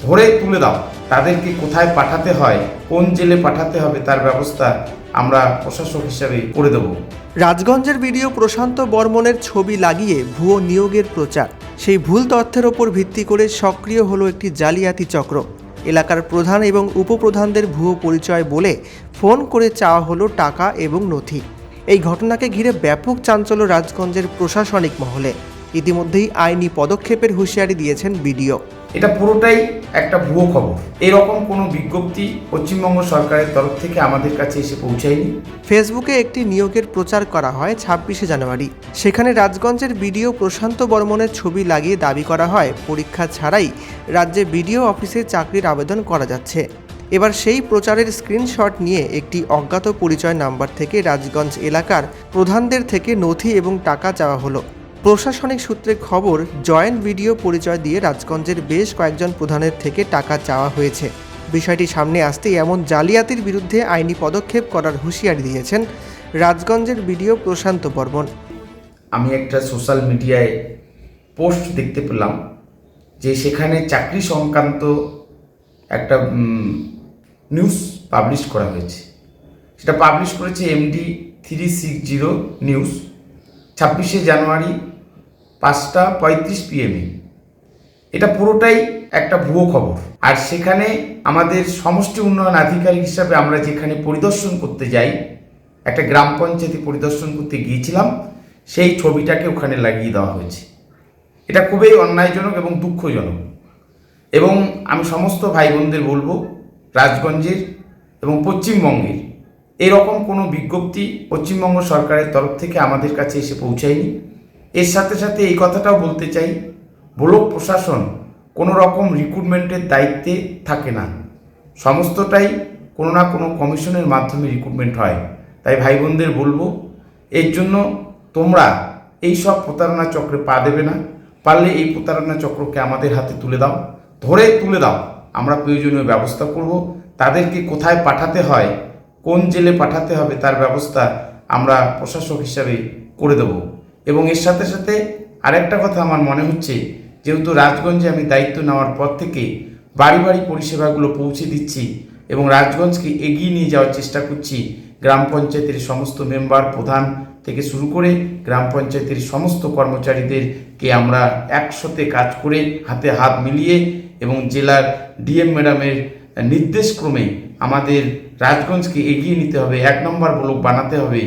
ধরে তুলে দাও। তাদেরকে কোথায় পাঠাতে হয়, কোন জেলে পাঠাতে হবে তার ব্যবস্থা আমরা প্রশাসক হিসাবে করে দেব। রাজগঞ্জের ভিডিও প্রশান্ত বর্মনের ছবি লাগিয়ে ভুয়ো নিয়োগের প্রচার। সেই ভুল তথ্যের ওপর ভিত্তি করে সক্রিয় হলো একটি জালিয়াতি চক্র। এলাকার প্রধান এবং উপপ্রধানদের ভুয়ো পরিচয় বলে ফোন করে চাওয়া হলো টাকা এবং নথি। এই ঘটনাকে ঘিরে ব্যাপক চাঞ্চল্য রাজগঞ্জের প্রশাসনিক মহলে। ইতিমধ্যেই আইনি পদক্ষেপের হুঁশিয়ারি দিয়েছেন বিডিও। এটা পুরোটাই একটা ভুয়ো খবর। এরকম কোনো বিজ্ঞপ্তি পশ্চিমবঙ্গ সরকারের তরফ থেকে আমাদের কাছে এসে পৌঁছায়নি। ফেসবুকে একটি নিয়োগের প্রচার করা হয় 26শে জানুয়ারি। সেখানে রাজগঞ্জের বিডিও প্রশান্ত বর্মনের ছবি লাগিয়ে দাবি করা হয় পরীক্ষা ছাড়াই রাজ্যে বিডিও অফিসে চাকরির আবেদন করা যাচ্ছে। এবার সেই প্রচারের স্ক্রিনশট নিয়ে একটি অজ্ঞাত পরিচয় নাম্বার থেকে রাজগঞ্জ এলাকার প্রধানদের থেকে নথি এবং টাকা চাওয়া হলো। প্রশাসনিক সূত্রে খবর, জয়েন্ট ভিডিও পরিচয় দিয়ে রাজগঞ্জের বেশ কয়েকজন প্রধানের থেকে টাকা চাওয়া হয়েছে। বিষয়টি সামনে আসতেই এমন জালিয়াতির বিরুদ্ধে আইনি পদক্ষেপ করার হুঁশিয়ারি দিয়েছেন রাজগঞ্জের বিডিও প্রশান্ত বর্মন। আমি একটা সোশ্যাল মিডিয়ায় পোস্ট দেখতে পেলাম যে সেখানে চাকরি সংক্রান্ত একটা নিউজ পাবলিশ করা হয়েছে। সেটা পাবলিশ করেছে MD 360 নিউজ, 26শে জানুয়ারি 5:35 PM। এটা পুরোটাই একটা ভুয়ো খবর। আর সেখানে আমাদের সমষ্টি উন্নয়ন আধিকারিক হিসাবে আমরা যেখানে পরিদর্শন করতে যাই, একটা গ্রাম পঞ্চায়েতে পরিদর্শন করতে গিয়েছিলাম, সেই ছবিটাকে ওখানে লাগিয়ে দেওয়া হয়েছে। এটা খুবই অন্যায়জনক এবং দুঃখজনক। এবং আমি সমস্ত ভাই বোনদের বলবো, রাজগঞ্জের এবং পশ্চিমবঙ্গের এরকম কোনো বিজ্ঞপ্তি পশ্চিমবঙ্গ সরকারের তরফ থেকে আমাদের কাছে এসে পৌঁছায়নি। এর সাথে সাথে এই কথাটাও বলতে চাই, ব্লক প্রশাসন কোনো রকম রিক্রুটমেন্টের দায়িত্বে থাকে না, সমস্তটাই কোনো না কোনো কমিশনের মাধ্যমে রিক্রুটমেন্ট হয়। তাই ভাই বোনদের বলবো, এর জন্য তোমরা এই সব প্রতারণা চক্রে পা দেবে না। পারলে এই প্রতারণা চক্রকে আমাদের হাতে তুলে দাও, ধরে তুলে দাও। আমরা প্রয়োজনীয় ব্যবস্থা করব। তাদেরকে কোথায় পাঠাতে হয়, কোন জেলে পাঠাতে হবে তার ব্যবস্থা আমরা প্রশাসক হিসাবে করে দেব। এবং এর সাথে সাথে আরেকটা কথা আমার মনে হচ্ছে, যেহেতু রাজগঞ্জে আমি দায়িত্ব নেওয়ার পর থেকে বাড়ি বাড়ি পরিষেবাগুলো পৌঁছে দিচ্ছি এবং রাজগঞ্জকে এগিয়ে নিয়ে যাওয়ার চেষ্টা করছি, গ্রাম পঞ্চায়েতের সমস্ত মেম্বার প্রধান থেকে শুরু করে গ্রাম পঞ্চায়েতের সমস্ত কর্মচারীদেরকে আমরা একসাথে কাজ করে হাতে হাত মিলিয়ে এবং জেলার DM ম্যাডামের নির্দেশক্রমে আমাদের রাজগঞ্জকে এগিয়ে নিতে হবে, 1 নম্বর ব্লক বানাতে হবে।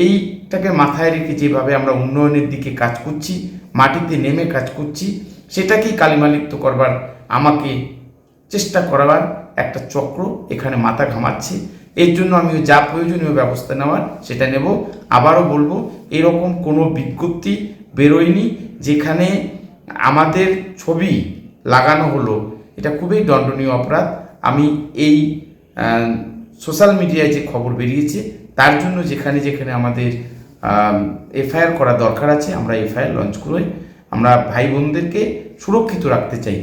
এইটাকে মাথায় রেখে যেভাবে আমরা উন্নয়নের দিকে কাজ করছি, মাটিতে নেমে কাজ করছি, সেটাকেই কালিমালিপ্ত করবার, আমাকে চেষ্টা করবার একটা চক্র এখানে মাথা ঘামাচ্ছে। এর জন্য আমি যা প্রয়োজনীয় ব্যবস্থা নেওয়ার সেটা নেব। আবারও বলবো, এরকম কোনো বিজ্ঞপ্তি বেরোয়নি যেখানে আমাদের ছবি লাগানো হলো। এটা খুবই দণ্ডনীয় অপরাধ। আমি এই সোশ্যাল মিডিয়ায় যে খবর বেরিয়েছে তার জন্য যেখানে যেখানে আমাদের FIR করা দরকার আছে, আমরা FIR লঞ্চ করে আমরা ভাই বোনদেরকে সুরক্ষিত রাখতে চাই।